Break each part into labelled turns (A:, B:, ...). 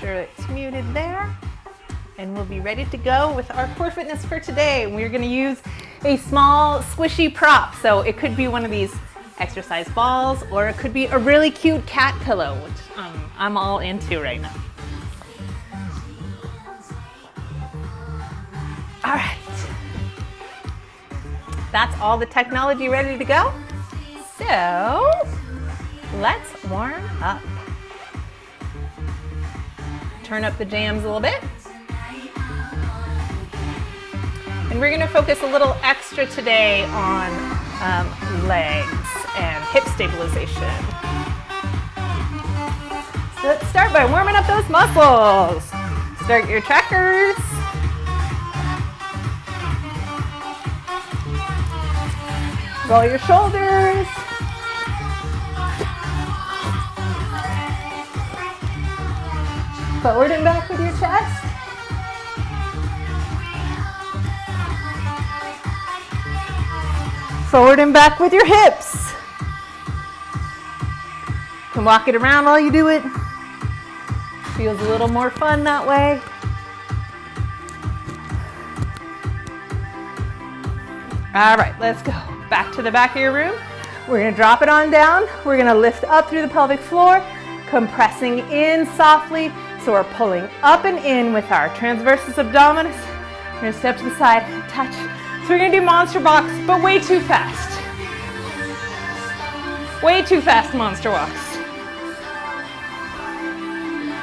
A: sure it's muted there. And we'll be ready to go with our core fitness for today. We're gonna use a small squishy prop. So it could be one of these exercise balls, or it could be a really cute cat pillow, which I'm all into right now. All right. That's all the technology ready to go. So let's warm up. Turn up the jams a little bit. And we're gonna focus a little extra today on legs and hip stabilization. So let's start by warming up those muscles. Start your trackers. Roll your shoulders. Forward and back with your chest. Forward and back with your hips. You can walk it around while you do it. Feels a little more fun that way. All right, let's go. Back to the back of your room. We're gonna drop it on down. We're gonna lift up through the pelvic floor, compressing in softly. So we're pulling up and in with our transversus abdominis. We're gonna step to the side, touch. So we're gonna do monster walks, but way too fast. Way too fast monster walks.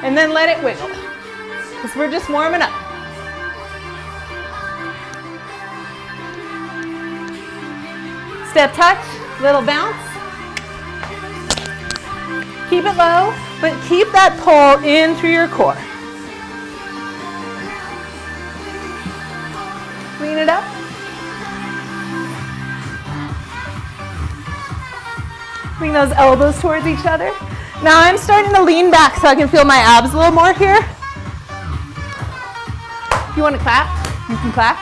A: And then let it wiggle, because we're just warming up. Step touch, little bounce. Keep it low, but keep that pull in through your core. Lean it up. Bring those elbows towards each other. Now I'm starting to lean back so I can feel my abs a little more here. If you want to clap, you can clap.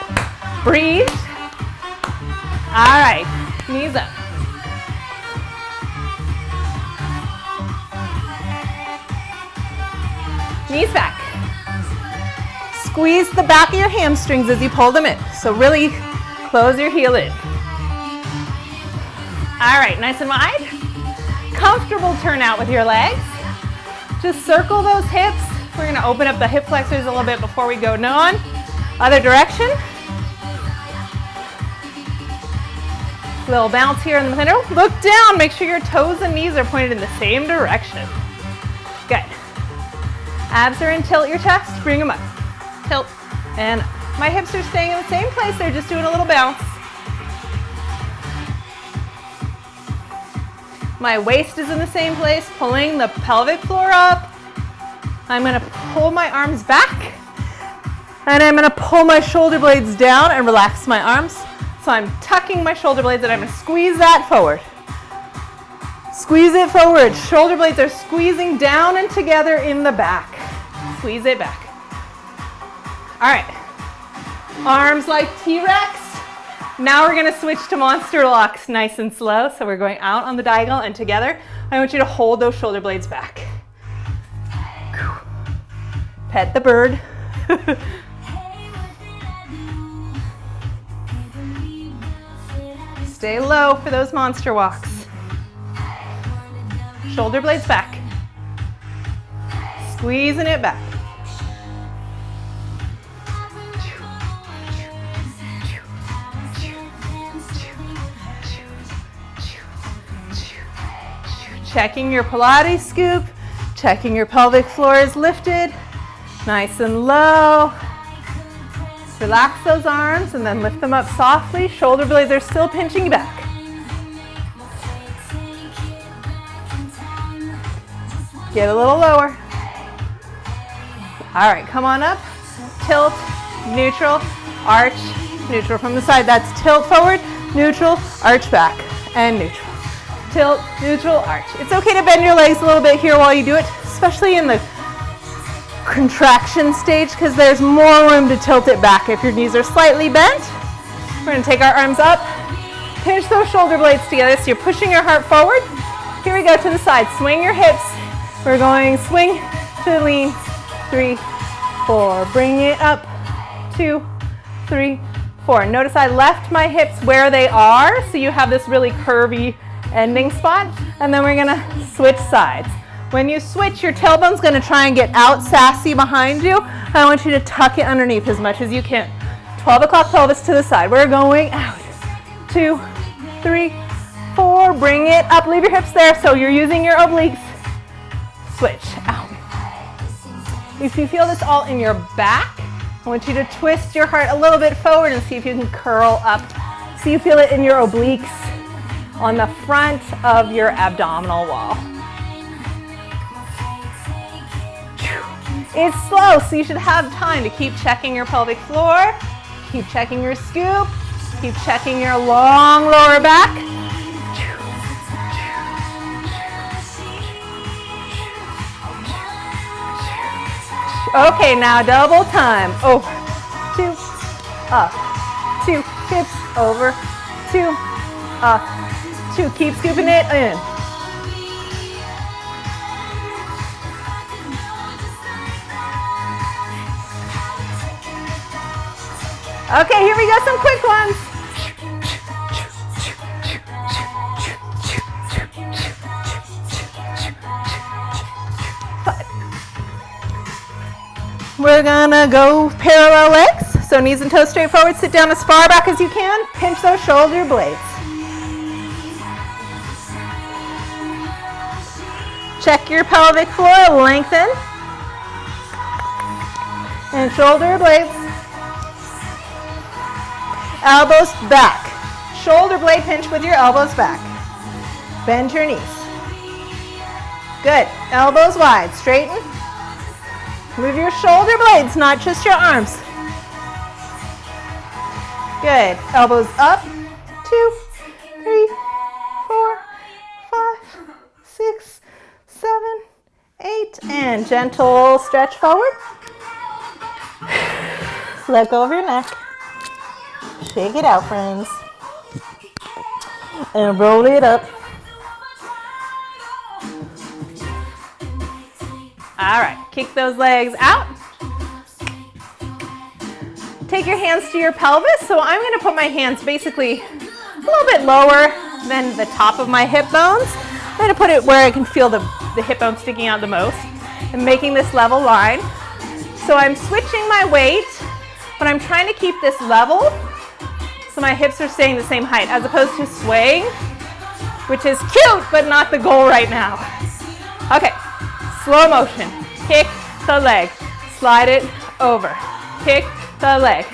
A: Breathe. All right, knees up. Knees back. Squeeze the back of your hamstrings as you pull them in. So really close your heel in. All right, nice and wide. Comfortable turnout with your legs. Just circle those hips. We're gonna open up the hip flexors a little bit before we go on. Other direction. Little bounce here in the middle. Look down, make sure your toes and knees are pointed in the same direction. Good. Abs are in, tilt your chest, bring them up. Tilt. And my hips are staying in the same place, they're just doing a little bounce. My waist is in the same place, pulling the pelvic floor up. I'm gonna pull my arms back, and I'm gonna pull my shoulder blades down and relax my arms. So I'm tucking my shoulder blades and I'm gonna squeeze that forward. Squeeze it forward. Shoulder blades are squeezing down and together in the back. Squeeze it back. All right, arms like T-Rex. Now we're gonna switch to monster locks nice and slow. So we're going out on the diagonal and together. I want you to hold those shoulder blades back. Pet the bird. Stay low for those monster walks. Shoulder blades back. Squeezing it back. Checking your Pilates scoop, checking your pelvic floor is lifted, nice and low. Relax those arms and then lift them up softly. Shoulder blades are still pinching back. Get a little lower. All right, come on up. Tilt, neutral, arch, neutral from the side. That's tilt forward, neutral, arch back, and neutral. Tilt, neutral, arch. It's okay to bend your legs a little bit here while you do it, especially in the contraction stage, because there's more room to tilt it back if your knees are slightly bent. We're going to take our arms up, pinch those shoulder blades together so you're pushing your heart forward. Here we go to the side. Swing your hips. We're going swing to lean, 3, 4. Bring it up. 2, 3, 4. Notice I left my hips where they are, so you have this really curvy ending spot. And then we're gonna switch sides. When you switch, your tailbone's gonna try and get out sassy behind you. I want you to tuck it underneath as much as you can. 12 o'clock pelvis to the side. We're going out. 2, 3, 4. Bring it up. Leave your hips there so you're using your obliques. Switch out. If you feel this all in your back, I want you to twist your heart a little bit forward and see if you can curl up. So you feel it in your obliques on the front of your abdominal wall. It's slow, so you should have time to keep checking your pelvic floor, keep checking your scoop, keep checking your long lower back. Okay, now double time. Over, 2, up, 2, hips, over, 2, up, 2. Keep scooping it in. Okay, here we go, some quick ones. We're gonna go parallel legs. So knees and toes straight forward, sit down as far back as you can, pinch those shoulder blades. Check your pelvic floor, lengthen. And shoulder blades. Elbows back. Shoulder blade pinch with your elbows back. Bend your knees. Good. Elbows wide. Straighten. Move your shoulder blades, not just your arms. Good. Elbows up. 2, 3, 4, 5, 6, 7, 8. And gentle stretch forward. Let go of your neck. Shake it out, friends. And roll it up. All right, kick those legs out. Take your hands to your pelvis. So I'm gonna put my hands basically a little bit lower than the top of my hip bones. I'm gonna put it where I can feel the hip bone sticking out the most and making this level line. So I'm switching my weight, but I'm trying to keep this level so my hips are staying the same height as opposed to swaying, which is cute, but not the goal right now. Okay, slow motion. Kick the leg, slide it over. Kick the leg,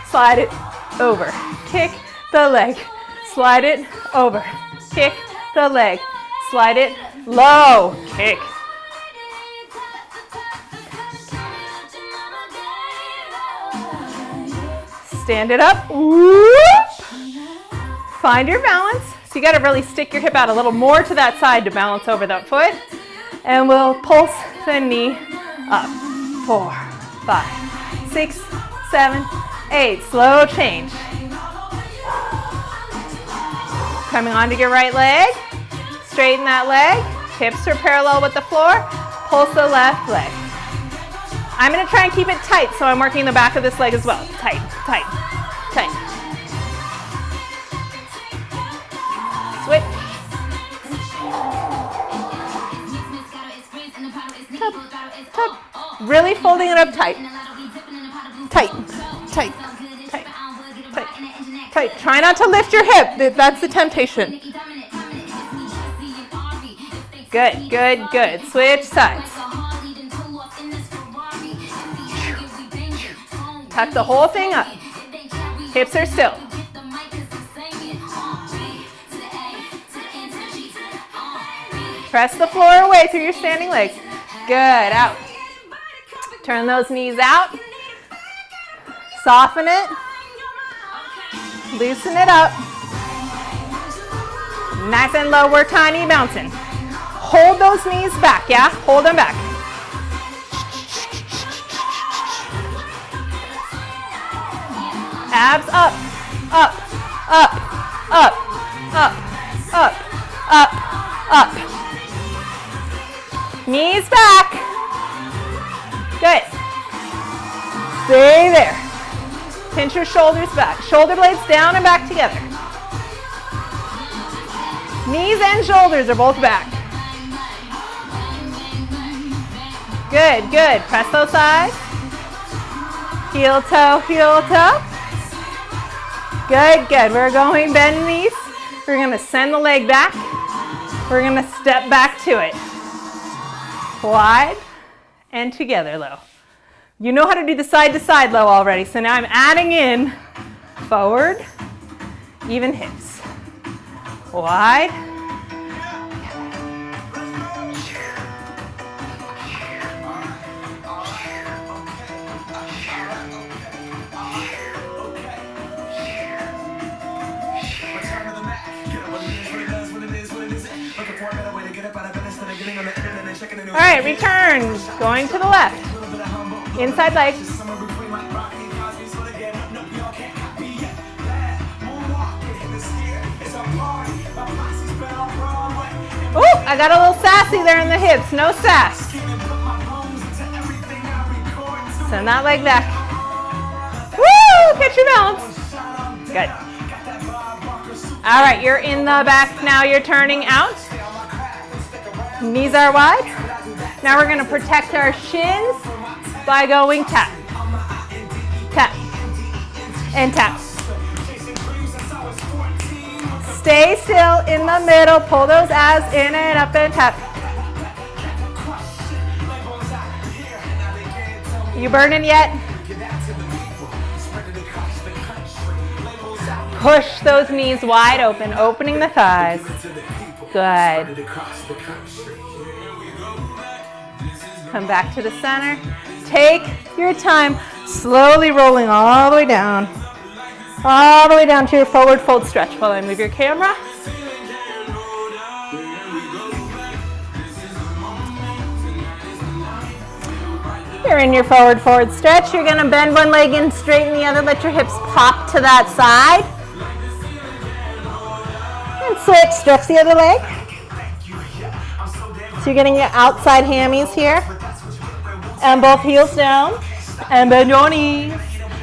A: slide it over. Kick the leg, slide it over. Kick the leg, slide it low. Kick. Stand it up. Whoop. Find your balance. So you got to really stick your hip out a little more to that side to balance over that foot. And we'll pulse the knee up. 4, 5, 6, 7, 8. Slow change. Coming onto your right leg. Straighten that leg. Hips are parallel with the floor. Pulse the left leg. I'm going to try and keep it tight, so I'm working the back of this leg as well. Tight, tight, tight. Switch. Tuck, tuck. Really folding it up tight. Tight, tight, tight, tight, tight. Try not to lift your hip. That's the temptation. Good, good, good. Switch sides. Tuck the whole thing up. Hips are still. Press the floor away through your standing legs. Good, out. Turn those knees out. Soften it. Loosen it up. Nice and low, we're tiny bouncing. Hold those knees back, yeah? Hold them back. Abs up, up, up, up, up, up, up, up. Knees back. Good. Stay there. Pinch your shoulders back. Shoulder blades down and back together. Knees and shoulders are both back. Good, good. Press those thighs. Heel toe, heel toe. Good, good. We're going bend knees. We're going to send the leg back. We're going to step back to it. Wide and together low. You know how to do the side to side low already, so now I'm adding in forward, even hips. Wide. All right, return. Going to the left. Inside leg. Oh, I got a little sassy there in the hips. No sass. Send that leg back. Woo! Catch your balance. Good. All right, you're in the back now. You're turning out. Knees are wide. Now we're going to protect our shins by going tap, tap, and tap. Stay still in the middle. Pull those abs in and up and tap. You burning yet? Push those knees wide open, opening the thighs. Good. Come back to the center. Take your time, slowly rolling all the way down. All the way down to your forward fold stretch while I move your camera. You're in your forward stretch. You're going to bend one leg and straighten the other. Let your hips pop to that side. And switch, stretch the other leg. So you're getting your outside hammies here. And both heels down. And bend your knees.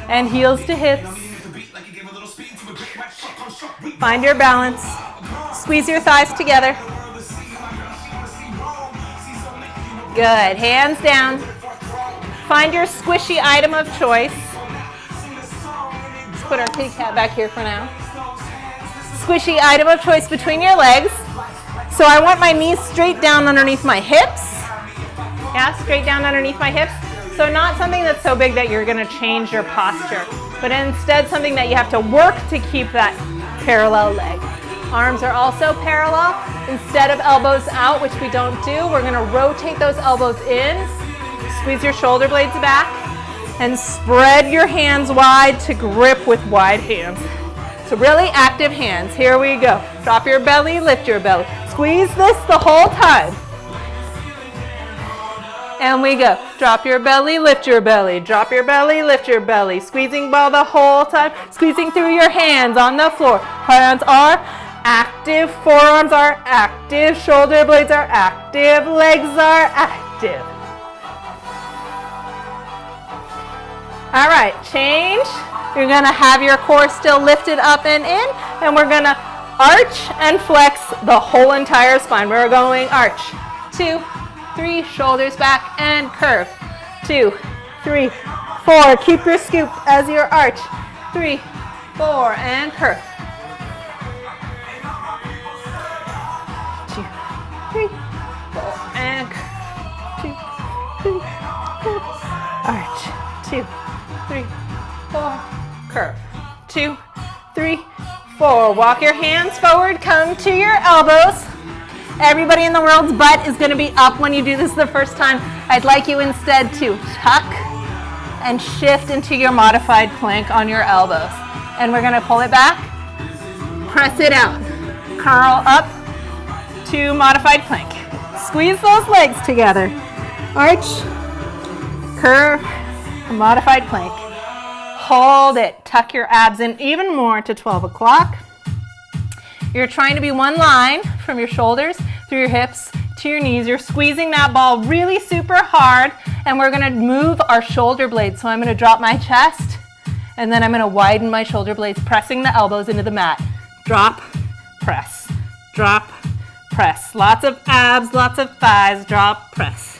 A: And heels to hips. Find your balance. Squeeze your thighs together. Good. Hands down. Find your squishy item of choice. Let's put our kitty cat back here for now. Squishy item of choice between your legs. So I want my knees straight down underneath my hips. Yeah, straight down underneath my hips. So not something that's so big that you're going to change your posture, but instead something that you have to work to keep that parallel leg. Arms are also parallel. Instead of elbows out, which we don't do, we're going to rotate those elbows in. Squeeze your shoulder blades back and spread your hands wide to grip with wide hands. So really active hands. Here we go. Drop your belly, lift your belly. Squeeze this the whole time. And we go. Drop your belly, lift your belly. Drop your belly, lift your belly. Squeezing ball the whole time. Squeezing through your hands on the floor. Hands are active. Forearms are active. Shoulder blades are active. Legs are active. All right, change. You're gonna have your core still lifted up and in, and we're gonna arch and flex the whole entire spine. We're going arch, 2, 3, shoulders back and curve, 2, 3, 4. Keep your scoop as your arch, 3, 4, and curve. 2, 3, 4, and curve. 2, 3, 4, arch, 2, 3, 4, curve. 2, 3, 4. Walk your hands forward, come to your elbows. Everybody in the world's butt is going to be up when you do this the first time. I'd like you instead to tuck and shift into your modified plank on your elbows. And we're going to pull it back, press it out, curl up to modified plank. Squeeze those legs together. Arch, curve, modified plank. Hold it. Tuck your abs in even more to 12 o'clock. You're trying to be one line from your shoulders through your hips to your knees. You're squeezing that ball really super hard And we're gonna move our shoulder blades. So I'm gonna drop my chest, and then I'm gonna widen my shoulder blades, pressing the elbows into the mat. Drop, press, drop, press. Lots of abs, lots of thighs, drop, press.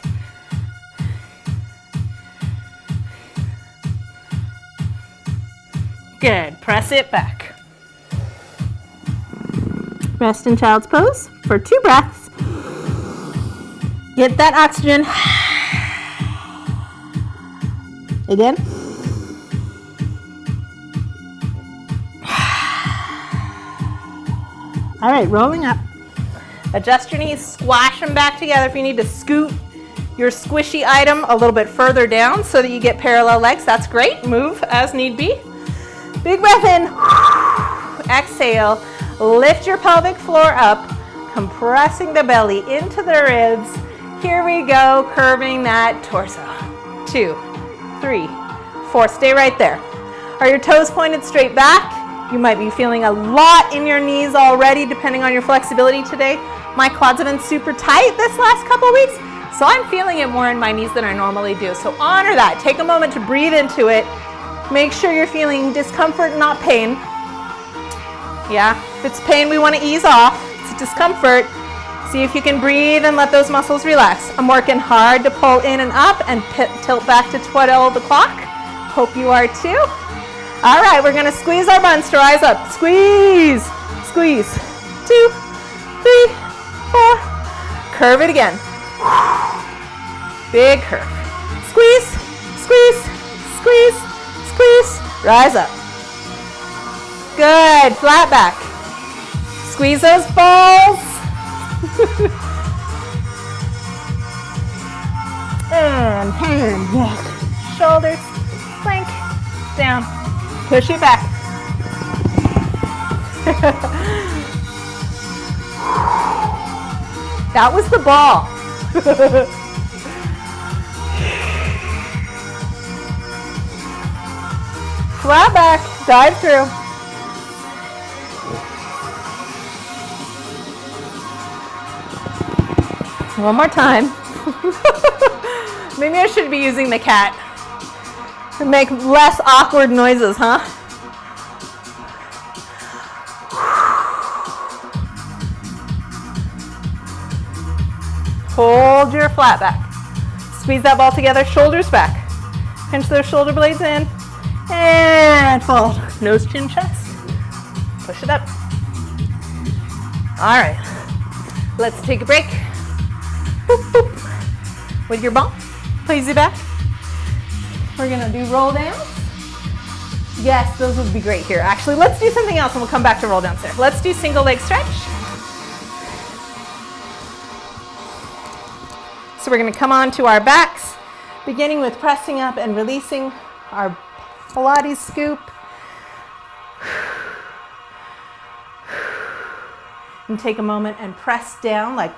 A: Good, press it back. Rest in child's pose for 2 breaths. Get that oxygen. Again. All right, rolling up. Adjust your knees, squash them back together. If you need to scoot your squishy item a little bit further down so that you get parallel legs, that's great. Move as need be. Big breath in. Exhale. Lift your pelvic floor up, compressing the belly into the ribs. Here we go, curving that torso. 2, 3, 4. Stay right there. Are your toes pointed straight back? You might be feeling a lot in your knees already, depending on your flexibility today. My quads have been super tight this last couple of weeks, so I'm feeling it more in my knees than I normally do. So honor that. Take a moment to breathe into it. Make sure you're feeling discomfort, not pain. Yeah, if it's pain, we want to ease off. If it's discomfort, see if you can breathe and let those muscles relax. I'm working hard to pull in and up and tilt back to 12 o'clock. Hope you are too. All right, we're going to squeeze our buns to rise up. Squeeze, squeeze. 2, 3, 4. Curve it again. Big curve. Squeeze, squeeze, squeeze, squeeze. Rise up. Good, flat back. Squeeze those balls. And hand, neck, shoulders, plank, down. Push it back. That was the ball. Flat back, dive through. One more time. Maybe I should be using the cat to make less awkward noises, huh? Hold your flat back. Squeeze that ball together, shoulders back. Pinch those shoulder blades in. And fold. Nose, chin, chest. Push it up. All right. Let's take a break. Boop, boop. With your ball, lazy back. We're gonna do roll downs. Yes, those would be great here. Actually, let's do something else and we'll come back to roll downs there. Let's do single leg stretch. So we're gonna come on to our backs, beginning with pressing up and releasing our Pilates scoop. And take a moment and press down like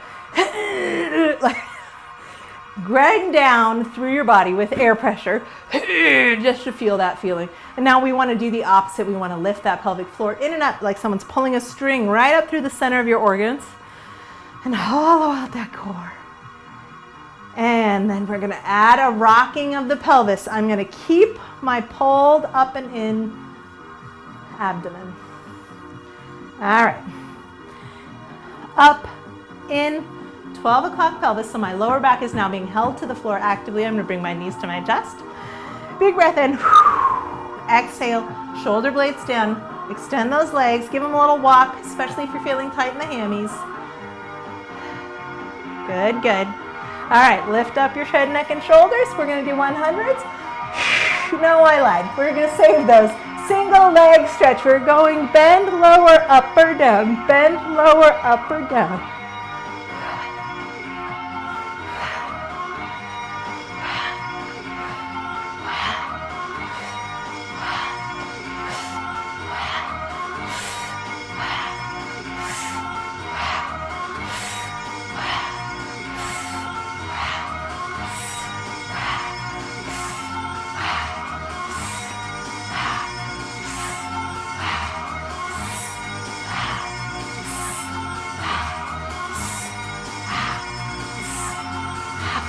A: grind down through your body with air pressure just to feel that feeling. And now we want to do the opposite. We want to lift that pelvic floor in and up like someone's pulling a string right up through the center of your organs and hollow out that core. And then we're going to add a rocking of the pelvis. I'm going to keep my pulled up and in abdomen. All right. Up, in, 12 o'clock pelvis, so my lower back is now being held to the floor actively. I'm going to bring my knees to my chest. Big breath in. Exhale, shoulder blades down. Extend those legs. Give them a little walk, especially if you're feeling tight in the hammies. Good, good. All right, lift up your head, neck, and shoulders. We're going to do 100s. No, I lied. We're going to save those. Single leg stretch. We're going bend, lower, up or down. Bend, lower, up or down.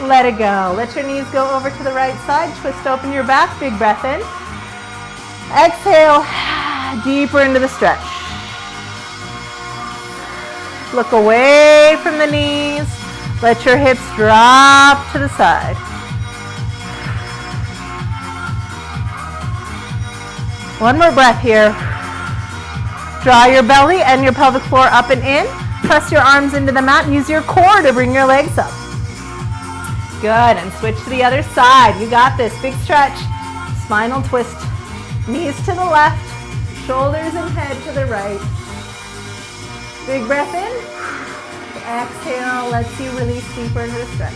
A: let it go. Let your knees go over to the right side. Twist open your back. Big breath in. Exhale, deeper into the stretch. Look away from the knees. Let your hips drop to the side. One more breath here. Draw your belly and your pelvic floor up and in. Press your arms into the mat. Use your core to bring your legs up. Good, and switch to the other side. You got this. Big stretch. Spinal twist. Knees to the left. Shoulders and head to the right. Big breath in. Exhale lets you release deeper into the stretch.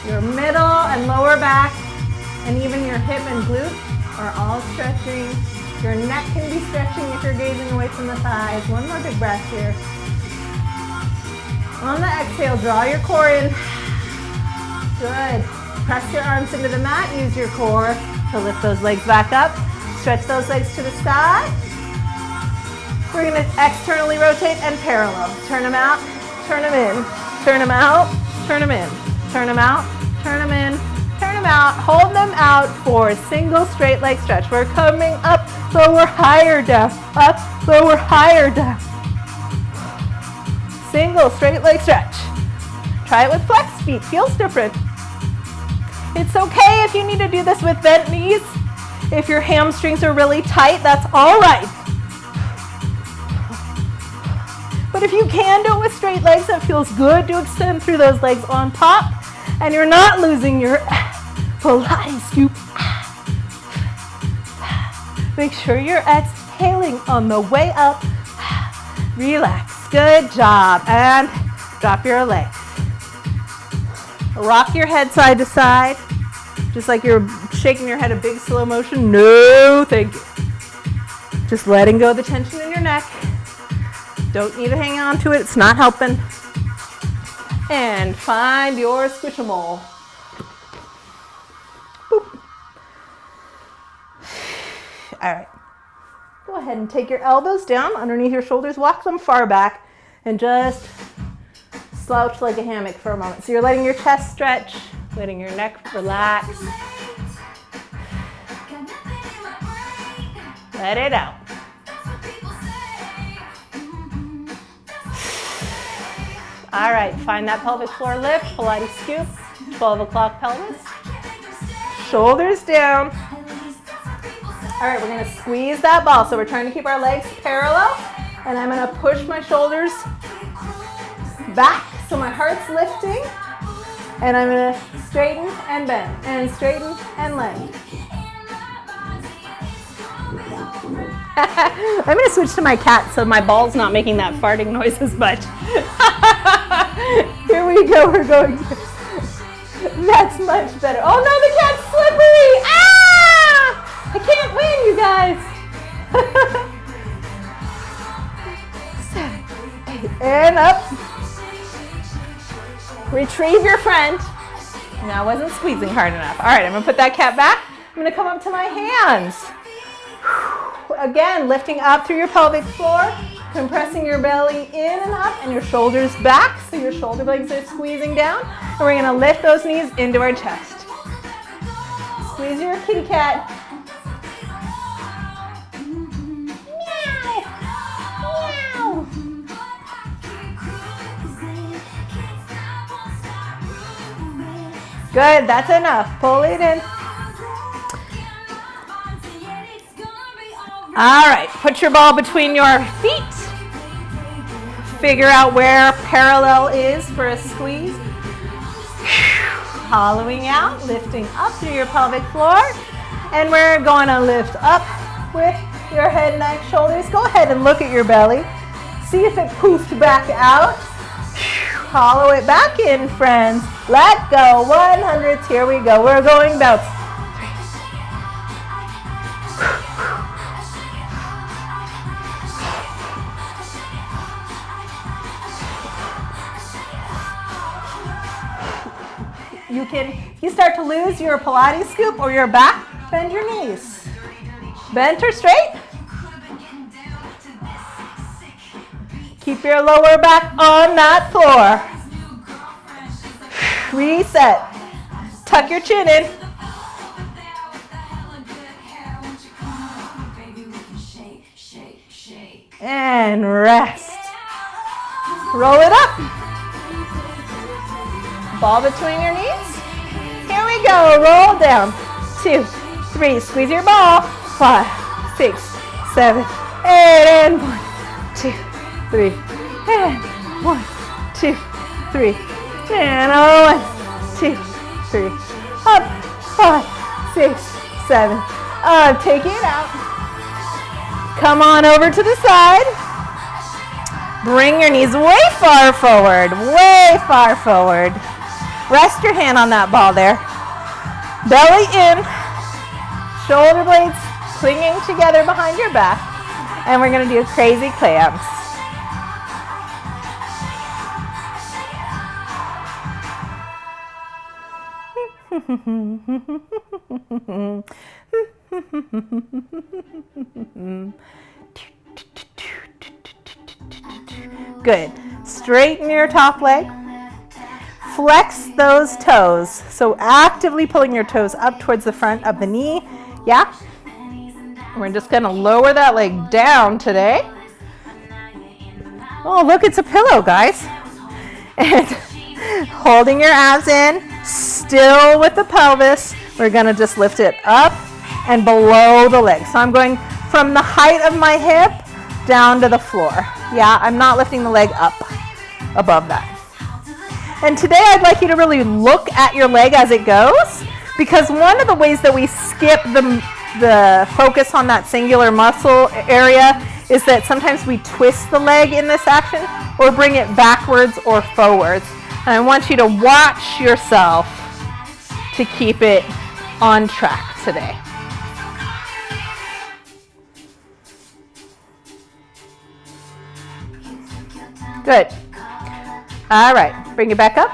A: Your middle and lower back and even your hip and glute are all stretching. Your neck can be stretching if you're gazing away from the thighs. One more big breath here. On the exhale, draw your core in. Good. Press your arms into the mat. Use your core to lift those legs back up. Stretch those legs to the sky. We're going to externally rotate and parallel. Turn them out, turn them in. Turn them out, turn them in. Turn them out, turn them in. Turn them out. Hold them out for a single straight leg stretch. We're coming up, lower, higher, down. Up, lower, higher, down. Single straight leg stretch. Try it with flex feet. Feels different. It's okay if you need to do this with bent knees. If your hamstrings are really tight, that's all right. But if you can do it with straight legs, it feels good to extend through those legs on top, and you're not losing your Pilates scoop. Make sure you're exhaling on the way up. Relax. Good job. And drop your legs. Rock your head side to side, just like you're shaking your head a big slow motion. No, thank you. Just letting go of the tension in your neck. Don't need to hang on to it. It's not helping. And find your squishable. Boop. All right. Go ahead and take your elbows down underneath your shoulders. Walk them far back and just slouch like a hammock for a moment. So you're letting your chest stretch, letting your neck relax. Let it out. All right, find that pelvic floor lift, Pilates scoop, 12 o'clock pelvis. Shoulders down. All right, we're gonna squeeze that ball. So we're trying to keep our legs parallel, and I'm gonna push my shoulders back so my heart's lifting, and I'm gonna straighten and bend, and straighten and bend. I'm gonna switch to my cat so my ball's not making that farting noise as much. Here we go, we're going to. That's much better. Oh no, the cat's slippery! Ah! I can't win, you guys. 7, 8, and up. Retrieve your friend. No, I wasn't squeezing hard enough. All right, I'm gonna put that cat back. I'm gonna come up to my hands. Again, lifting up through your pelvic floor, compressing your belly in and up and your shoulders back so your shoulder blades are squeezing down. And we're gonna lift those knees into our chest. Squeeze your kitty cat. Meow. Meow. Good, that's enough. Pull it in. All right, put your ball between your feet. Figure out where parallel is for a squeeze. Hollowing out, lifting up through your pelvic floor. And we're going to lift up with your head, neck, shoulders. Go ahead and look at your belly. See if it poofed back out. Hollow it back in, friends. Let go. 100s. Here we go. We're going bounce. You can, if you start to lose your Pilates scoop or your back, bend your knees. Bent or straight. Keep your lower back on that floor. Reset. Tuck your chin in. And rest. Roll it up. Ball between your knees. Here we go. Roll down. 2, 3. Squeeze your ball. 5, 6, 7, 8. And 1, 2, 3. And 1, 2, 3. And 1, 2, 3. Up. 5, 6, 7. Up. Take it out. Come on over to the side. Bring your knees way far forward. Way far forward. Rest your hand on that ball there. Belly in. Shoulder blades clinging together behind your back. And we're going to do crazy clams. Good. Straighten your top leg. Flex those toes. So actively pulling your toes up towards the front of the knee. Yeah? We're just going to lower that leg down today. Oh, look, it's a pillow, guys. And holding your abs in, still with the pelvis. We're going to just lift it up and below the leg. So I'm going from the height of my hip down to the floor. Yeah, I'm not lifting the leg up above that. And today I'd like you to really look at your leg as it goes, because one of the ways that we skip the focus on that singular muscle area is that sometimes we twist the leg in this action or bring it backwards or forwards. And I want you to watch yourself to keep it on track today. Good. All right, bring it back up.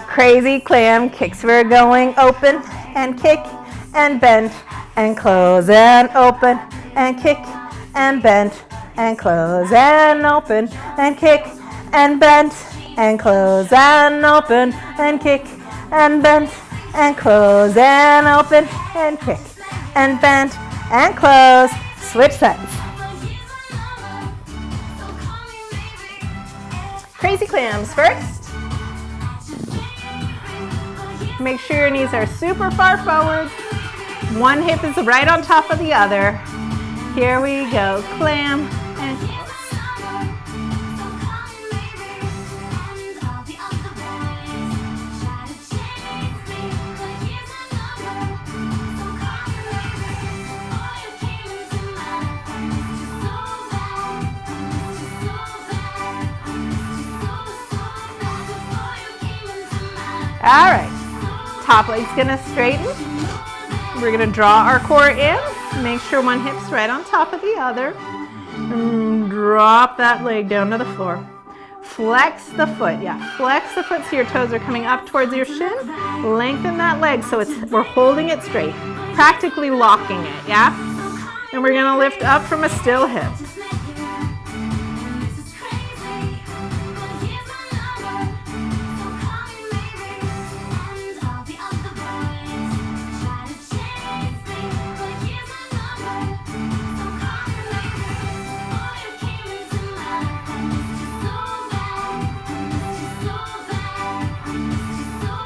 A: Crazy clam kicks. We're going open and kick and bend and close and open and kick and bend and close and open and kick and bend and close and open and kick and bend and close and open and kick and bend and close. Switch sides. Crazy clams first. Make sure your knees are super far forward. One hip is right on top of the other. Here we go. Clam and close. All right, top leg's gonna straighten. We're gonna draw our core in. Make sure one hip's right on top of the other. And drop that leg down to the floor. Flex the foot, yeah. Flex the foot so your toes are coming up towards your shin. Lengthen that leg so we're holding it straight. Practically locking it, yeah? And we're gonna lift up from a still hip.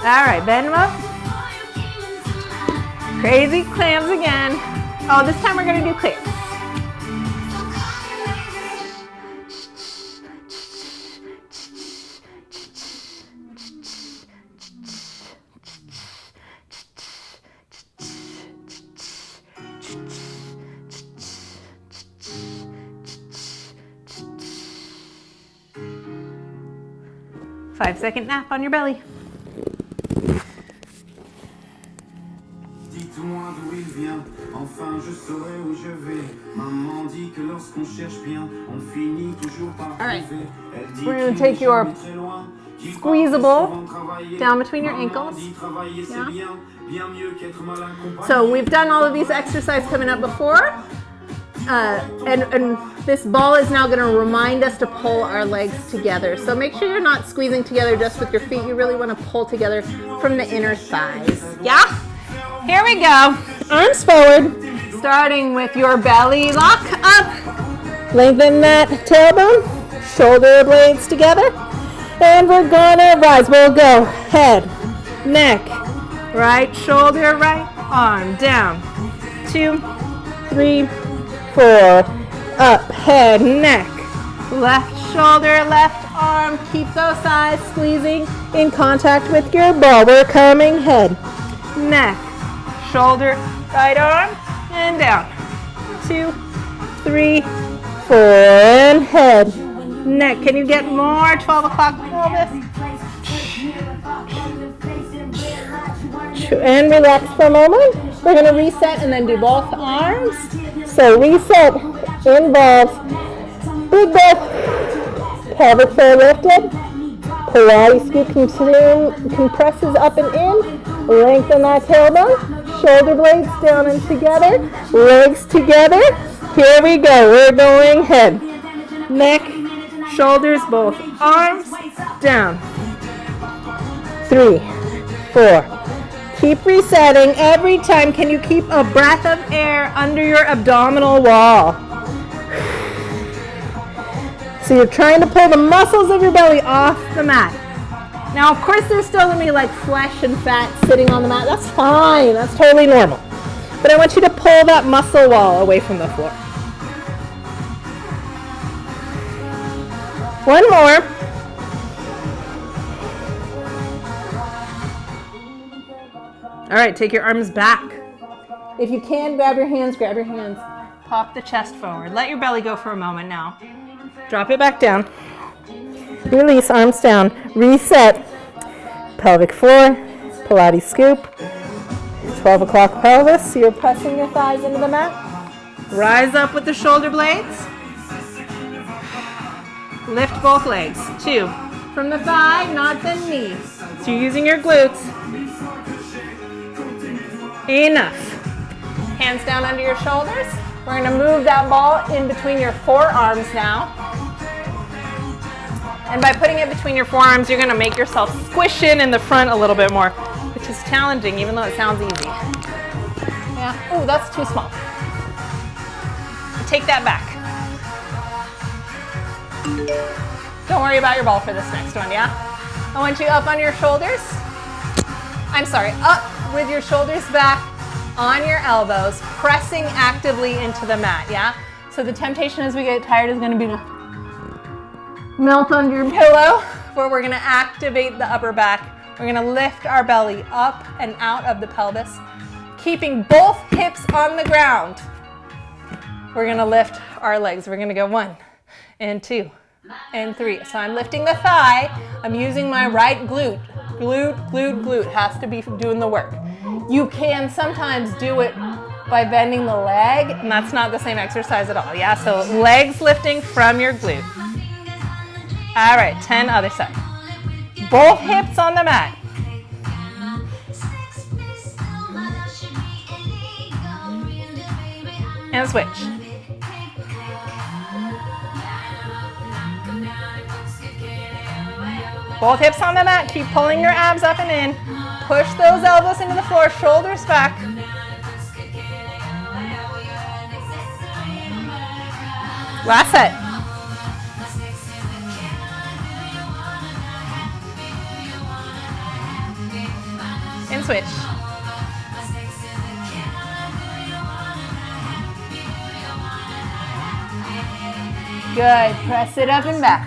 A: All right, bend them up. Crazy clams again. Oh, this time we're gonna do clicks. Five-second nap on your belly.
B: Dites-moi d'où il vient, enfin je saurai où je vais. Maman dit que lorsqu'on cherche bien, on finit toujours par trouver.
A: We're going to take your squeezable down between your ankles. Yeah. So we've done all of these exercises coming up before. And this ball is now going to remind us to pull our legs together. So make sure you're not squeezing together just with your feet. You really want to pull together from the inner thighs. Yeah? Here we go. Arms forward, starting with your belly lock up. Lengthen that tailbone, shoulder blades together. And we're gonna rise. We'll go head, neck, right shoulder, right arm, down. 2, 3, 4. Up, head, neck, left shoulder, left arm. Keep those thighs squeezing in contact with your ball. We're coming head, neck, shoulder, right arm, and down. 2, 3, 4, and head, neck. Can you get more 12 o'clock pelvis? And relax for a moment. We're going to reset and then do both arms. So reset involves big breath, pelvic floor lifted, Pilates scoop compresses up and in, lengthen that tailbone, shoulder blades down and together, legs together. Here we go. We're going head, neck, shoulders, both arms, down. 3, 4. Keep resetting every time. Can you keep a breath of air under your abdominal wall? So you're trying to pull the muscles of your belly off the mat. Now, of course, there's still going to be like flesh and fat sitting on the mat. That's fine. That's totally normal. But I want you to pull that muscle wall away from the floor. One more. All right, take your arms back. If you can, grab your hands, Pop the chest forward. Let your belly go for a moment now. Drop it back down. Release, arms down. Reset. Pelvic floor, Pilates scoop. 12 o'clock pelvis, so you're pressing your thighs into the mat. Rise up with the shoulder blades. Lift both legs. 2. From the thigh, not the knee. So you're using your glutes. Enough. Hands down under your shoulders. We're going to move that ball in between your forearms now. And by putting it between your forearms, you're going to make yourself squish in the front a little bit more, which is challenging, even though it sounds easy. Yeah. Oh, that's too small. Take that back. Don't worry about your ball for this next one, yeah? I want you up on your shoulders. Up with your shoulders back on your elbows, pressing actively into the mat, yeah? So the temptation as we get tired is going to be to melt under your pillow, where we're going to activate the upper back. We're going to lift our belly up and out of the pelvis, keeping both hips on the ground. We're going to lift our legs. We're going to go 1 and 2 and 3. So I'm lifting the thigh. I'm using my right glute. Glute has to be doing the work. You can sometimes do it by bending the leg, and that's not the same exercise at all, yeah? So legs lifting from your glute. All right, 10 other side. Both hips on the mat. And switch. Both hips on the mat. Keep pulling your abs up and in. Push those elbows into the floor, shoulders back. Last set. And switch. Good. Press it up and back.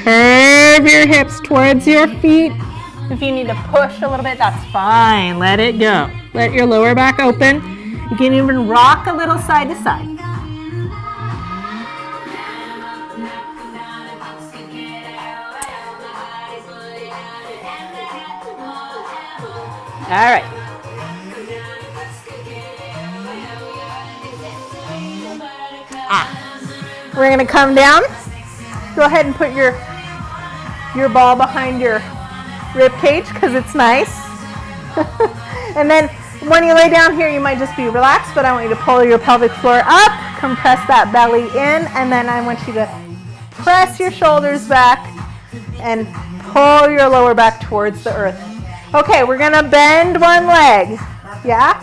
A: Curve your hips towards your feet. If you need to push a little bit, that's fine. Let it go. Let your lower back open. You can even rock a little side to side. All right. We're going to come down. Go ahead and put your ball behind your rib cage because it's nice. And then When you lay down here, you might just be relaxed, but I want you to pull your pelvic floor up, compress that belly in, and then I want you to press your shoulders back and pull your lower back towards the earth. Okay, we're gonna bend one leg, yeah?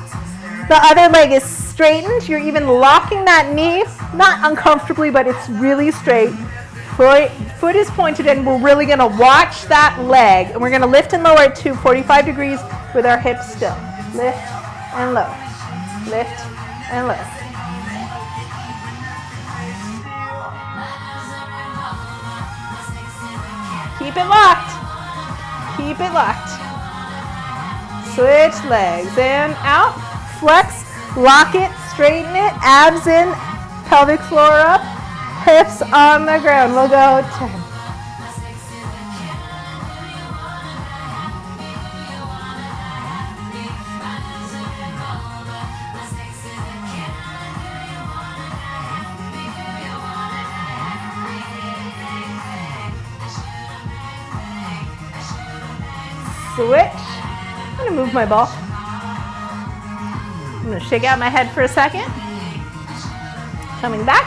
A: The other leg is straightened. You're even locking that knee, not uncomfortably, but it's really straight. Foot is pointed in. We're really gonna watch that leg, and we're gonna lift and lower it to 45 degrees with our hips still. Lift and lower, lift and lower. Keep it locked, keep it locked. Switch legs, in, out, flex, lock it, straighten it, abs in, pelvic floor up, hips on the ground. We'll go 10. Switch. I'm going to move my ball. I'm going to shake out my head for a second. Coming back.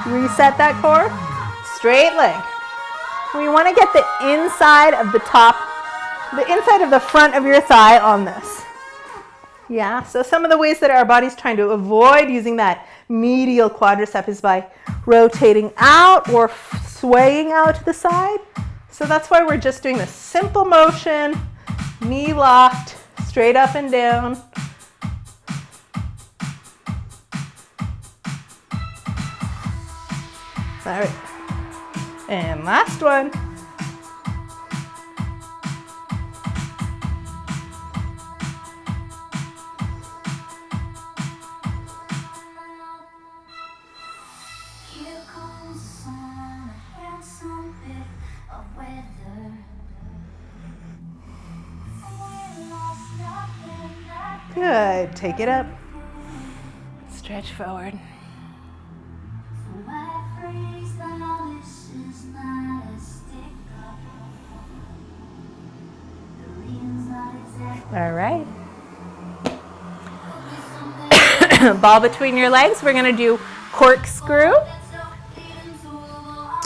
A: Reset that core. Straight leg. We want to get the inside of the top, the inside of the front of your thigh on this. Yeah, so some of the ways that our body's trying to avoid using that medial quadricep is by rotating out or swaying out to the side. So that's why we're just doing this simple motion, knee locked, straight up and down. All right, and last one. Good. Take it up. Stretch forward. All right. Ball between your legs. We're going to do corkscrew.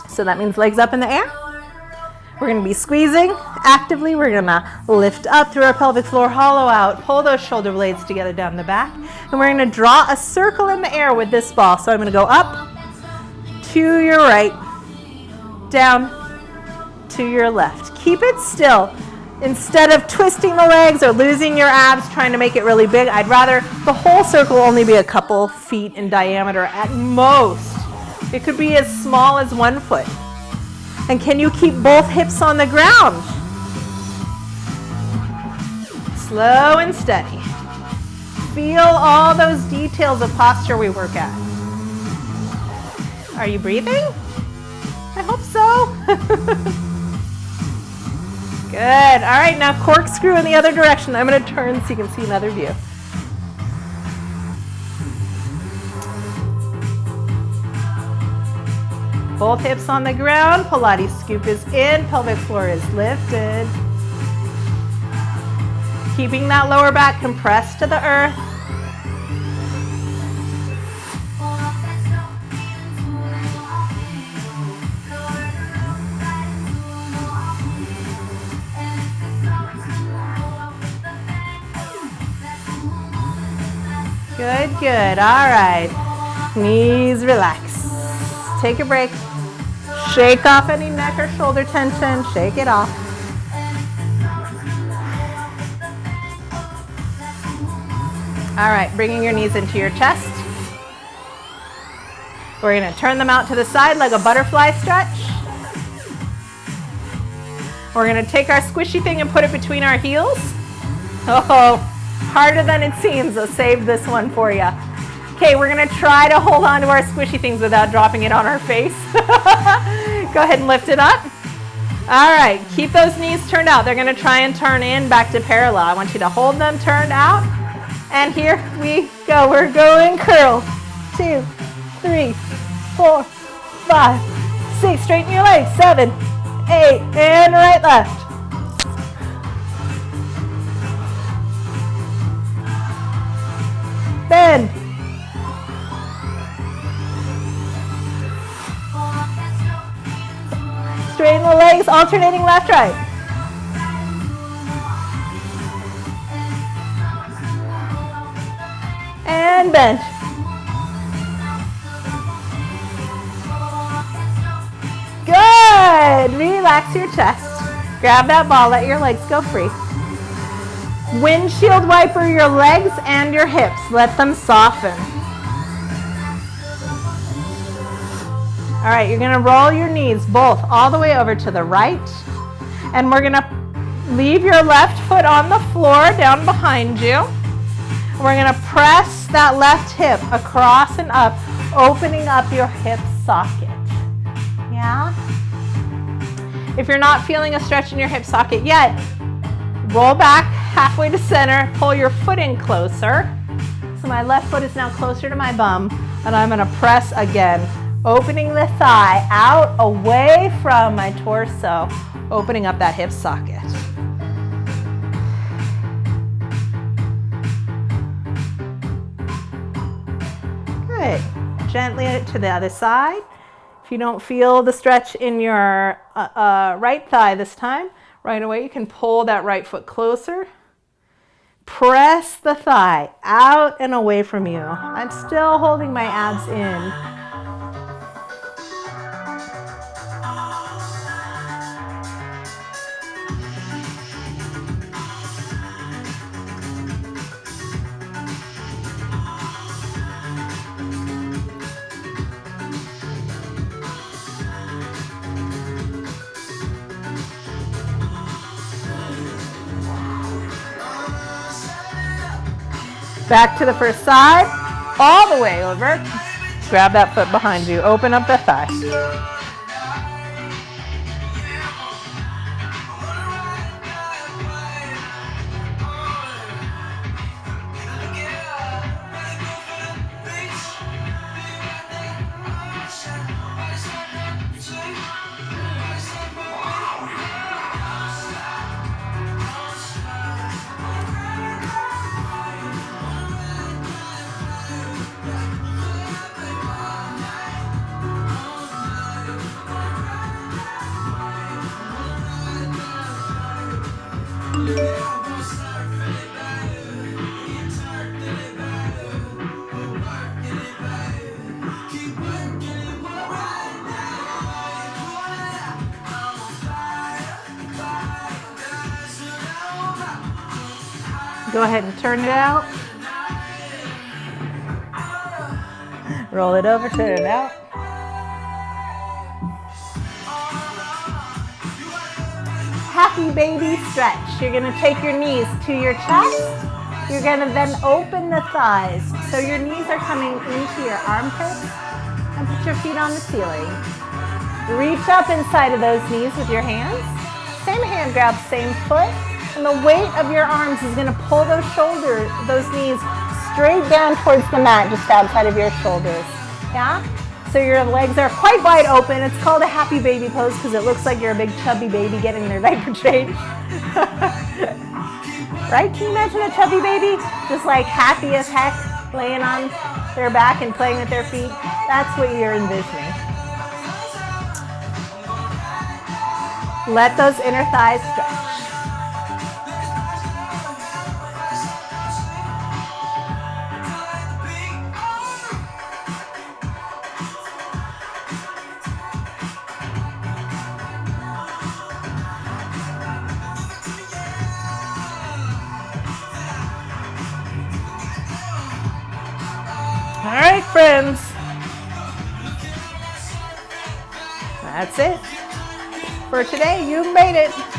A: So that means legs up in the air. We're going to be squeezing actively. We're going to lift up through our pelvic floor, hollow out, pull those shoulder blades together down the back. And we're going to draw a circle in the air with this ball. So I'm going to go up to your right, down to your left. Keep it still. Instead of twisting the legs or losing your abs, trying to make it really big, I'd rather the whole circle only be a couple feet in diameter at most. It could be as small as 1 foot. And can you keep both hips on the ground? Slow and steady. Feel all those details of posture we work at. Are you breathing? I hope so. Good. All right, now corkscrew in the other direction. I'm going to turn so you can see another view. Both hips on the ground, Pilates scoop is in, pelvic floor is lifted. Keeping that lower back compressed to the earth. Good, good. All right. Knees relax. Take a break. Shake off any neck or shoulder tension. Shake it off. All right, bringing your knees into your chest. We're going to turn them out to the side like a butterfly stretch. We're going to take our squishy thing and put it between our heels. Oh, harder than it seems. So save this one for you. Okay, we're going to try to hold on to our squishy things without dropping it on our face. Go ahead and lift it up. All right, keep those knees turned out. They're going to try and turn in back to parallel. I want you to hold them turned out. And here we go. We're going curl. 2, 3, 4, 5, 6. Straighten your legs. 7, 8, and right, left. bend. Straighten the legs, alternating left, right. And bend. Good. Relax your chest. Grab that ball, let your legs go free. Windshield wiper your legs and your hips. Let them soften. All right, you're gonna roll your knees both all the way over to the right. And we're gonna leave your left foot on the floor down behind you. We're gonna press that left hip across and up, opening up your hip socket. Yeah? If you're not feeling a stretch in your hip socket yet, roll back halfway to center, pull your foot in closer. So my left foot is now closer to my bum, and I'm gonna press again, opening the thigh out away from my torso, opening up that hip socket. Good. Gently to the other side. If you don't feel the stretch in your right thigh this time, right away you can pull that right foot closer. Press the thigh out and away from you. I'm still holding my abs in. Back to the first side, all the way over. Grab that foot behind you, open up the thigh. Go ahead and turn it out. Roll it over, turn it out. Happy baby stretch. You're gonna take your knees to your chest. You're gonna then open the thighs. So your knees are coming into your armpits, and put your feet on the ceiling. Reach up inside of those knees with your hands. Same hand grab, same foot. And the weight of your arms is gonna pull those shoulders, those knees straight down towards the mat, just outside of your shoulders. Yeah? So your legs are quite wide open. It's called a happy baby pose because it looks like you're a big chubby baby getting their diaper changed. Right? Can you imagine a chubby baby? Just like happy as heck, laying on their back and playing with their feet. That's what you're envisioning. Let those inner thighs stretch. All right, friends. That's it for today. You made it.